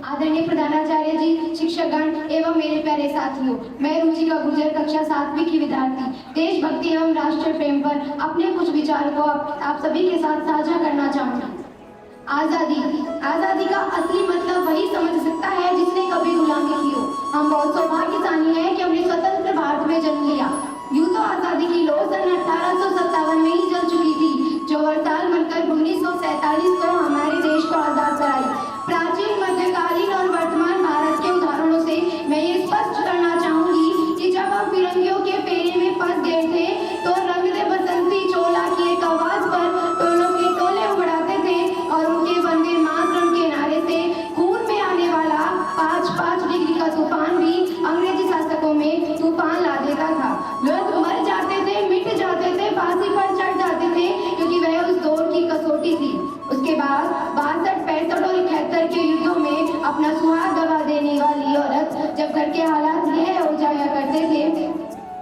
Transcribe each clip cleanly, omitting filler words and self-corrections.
आदरणीय प्रधानाचार्य जी, शिक्षकगण एवं मेरे प्यारे साथियों, मैं रुचि का गुर्जर कक्षा 7वीं की विद्यार्थी देशभक्ति एवं राष्ट्रीय प्रेम पर अपने कुछ विचार को आप सभी के साथ साझा करना चाहूंगी। आजादी का असली मतलब वही समझ सकता है जिसने कभी गुलामी की हो। हम बहुत सौभाग्यशाली हैं कि हमने स्वतंत्र भारत में जन्म लिया। यूं तो आजादी की लौ सन 1857 में ही जल चुकी थी, जो हड़ताल बनकर 1947 को हमारे देश को आजाद कराई। प्राचीन, मध्यकालीन और वर्तमान भारत के उदाहरणों से मैं ये स्पष्ट करना चाहूंगी कि जब हम फिरंगियों के फेरे में फंस गए थे तो रंग दे बसंती चोला की एक आवाज पर टोलों के टोले उमड़ाते थे और उनके वंदे मातरम के नारे से खून में आने वाला 5-5 डिग्री का तूफान भी अंग्रेजी शासकों में तूफान ला देता था। लोग मर जाते थे, मिट जाते थे, फांसी पर चढ़ जाते थे, क्योंकि वह उस दौर की कसौटी थी। उसके बाद 62, 65 और 71 के युद्धों में अपना सुहाग गवा देने वाली औरत जब घर के हालात यह हो जाया करते थे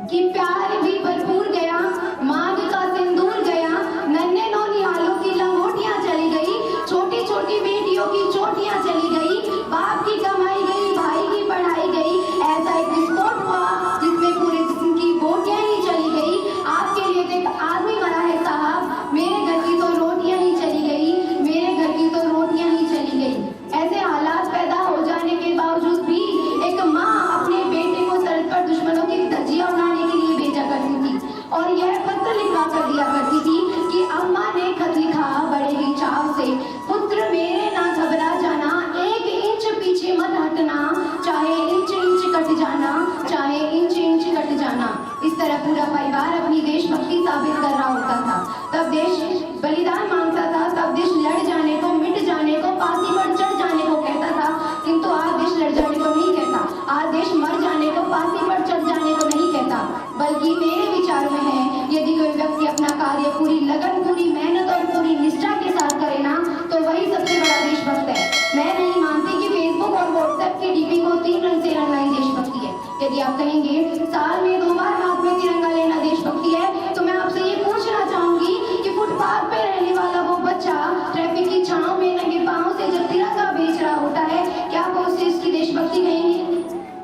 कि प्यार भी भरपूर गया, मांग का सिंदूर गया, नन्हे नौनिहालों की लंगोटियां चली गई, छोटी छोटी बेटियों की चोटियां चली गई, बाप की कमाई गई, भाई की पढ़ाई गई। ऐसा एक विस्फोट हुआ जिसमें पूरे जिस्म की बोटियां ही चली गई। आपके लिए एक आदमी मरा है साहब, मेरे घर की तो रोटियां ही चली गई, मेरे घर की तो रोटियां ही चली गई। ऐसे हालात पैदा हो जाने के बावजूद भी एक माँ अपने बेटे को सरहद पर दुश्मनों की धज्जियां उड़ाने के लिए भेजा करती थी और यह पत्र लिखवा कर दिया करती थी कि अम्मा ने खत लिखा बड़े ही चाव से, पुत्र मेरे ना घबरा जाना, 1 इंच पीछे मत हटना, चाहे इंच इंच कट जाना, चाहे इंच इंच कट जाना। इस तरह पूरा परिवार अपनी देशभक्ति साबित कर रहा होता था। तब देश बलिदान मांगता था, तब देश लड़ जाने को, मिट जाने को, फांसी पर चढ़ जाने को कहता था, किंतु आज देश लड़ जाने को नहीं कहता। आज देश मर जाने को, फांसी पर चढ़ जाने को नहीं कहता, बल्कि मेरे विचार में है यदि कोई व्यक्ति अपना कार्य पूरी लगन, पूरी मेहनत और पूरी निष्ठा के साथ करे ना, तो वही सबसे बड़ा देशभक्त है। मैं नहीं मानती कि फेसबुक और व्हाट्सएप के डीपी को 3 रंग से रंगना ही देशभक्ति है। यदि आप कहेंगे साल में 2 बार हाथ में तिरंगा लेना देशभक्ति है, तो मैं आपसे ये पूछना चाहूंगी कि फुटपाथ पे रहने वाला वो बच्चा ट्रैफिक की छांव में नंगे पांव से जब तिरंगा बेच रहा होता है, क्या वो उसे इसकी देशभक्ति कहेंगे?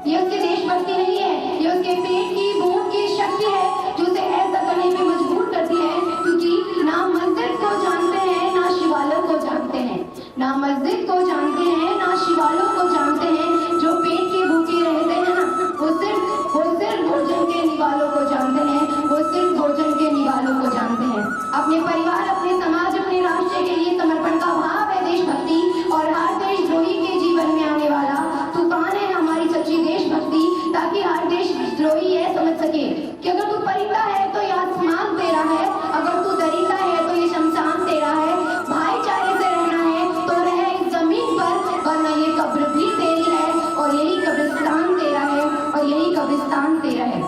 ये उसकी देशभक्ति नहीं है, ये उसके पेट की भूख की शक्ति है जो उसे ऐसा करने पे मजबूर करती है, क्योंकि ना मस्जिद को जानते हैं ना शिवालयों को जानते हैं, ना मस्जिद को जानते हैं ना शिवालयों को जानते हैं। जो पेट के भूखे रहते हैं ना, वो सिर्फ भोजन के निवालों को जानते हैं, वो सिर्फ भोजन के निवालों को जानते हैं। अपने परिवार, अपने समाज, अपने राष्ट्र के लिए समर्पण का भाव है देशभक्ति, और हर देशद्रोही के जीवन में आने वाला तूफान है हमारी सच्ची देशभक्ति, ताकि हर देशद्रोही यह समझ सके कि अगर तू परिंदा है तो ये आसमान तेरा है, अगर तू दरिंदा है तो ये शमशान तेरा है। भाईचारे से रहना है तो रह इस जमीन पर, वरना ये कब्र भी तेरी है और यही कब्रिस्तान तेरा है और यही कब्रिस्तान तेरा है।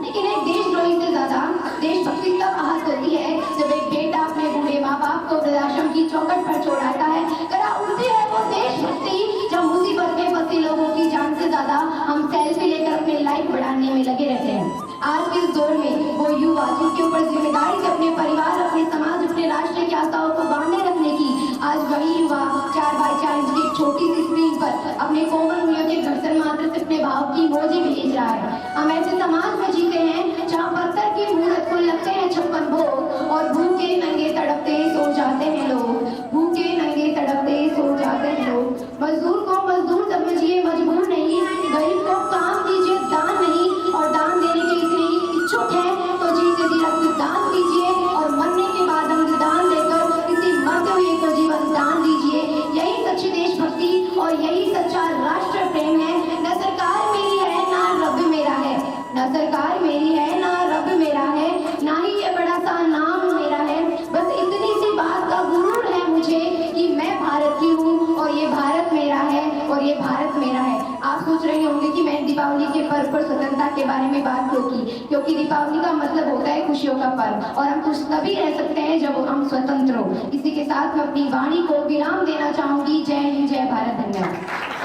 लेकिन एक देशद्रोही से ज्यादा देशभक्ति तब आहत होती है जब एक बेटा अपने बूढ़े माँ बाप को वृद्धाश्रम की चौखट पर छोड़ाता है। करा उड़ती है वो देशभक्ति जब मुसीबत में फंसे लोगों की जान से ज्यादा हम सेल्फी लेकर अपने लाइफ बढ़ाने में लगे रहते हैं। आज के इस दौर में वो युवा जिनके ऊपर जिम्मेदारी से अपने परिवार, अपने समाज, अपने राष्ट्र की आस्थाओं को बांधे रखने की, आज वही युवा 4x4 इंच की एक छोटी सी स्क्रीन पर अपने कोमल उंगलियों के घर्षण मात्र से अपने भाव की इमोजी भेज रहा है। हम ऐसे समाज में जीते हैं जहाँ पत्थर की मूर्त को लगते हैं 56 भोग और भूखे नंगे तड़पते सो जाते हैं लोग, भूखे नंगे तड़पते सो जाते हैं लोग। मजदूर को मजदूर समझिए, मजबूर नहीं, गरीब को काम दीजिए, दान नहीं, और दान देने के इतने इच्छुक है तो जीते जी रक्तदान कीजिए और मरने के बाद अंगदान देकर किसी मरते हुए को जीवन दान दीजिए। यही सच्ची देशभक्ति और यही सच्चा राष्ट्र प्रेम है। न सरकार मेरी है ना रब मेरा है, न सरकार मेरी है ना रब मेरा है, ना ही ये बड़ा सा नाम मेरा है। बस इतनी सी बात का गुरूर है मुझे कि मैं भारत की हूँ और ये भारत मेरा है और ये भारत मेरा है। आप सोच रहे होंगे कि मैंने दीपावली के पर्व पर स्वतंत्रता के बारे में बात क्यों की, क्योंकि दीपावली का मतलब होता है खुशियों का पर्व, और हम खुश तभी रह सकते हैं जब हम स्वतंत्र हो। इसी के साथ मैं अपनी वाणी को विराम देना चाहूंगी। जय हिंद, जय भारत, धन्यवाद।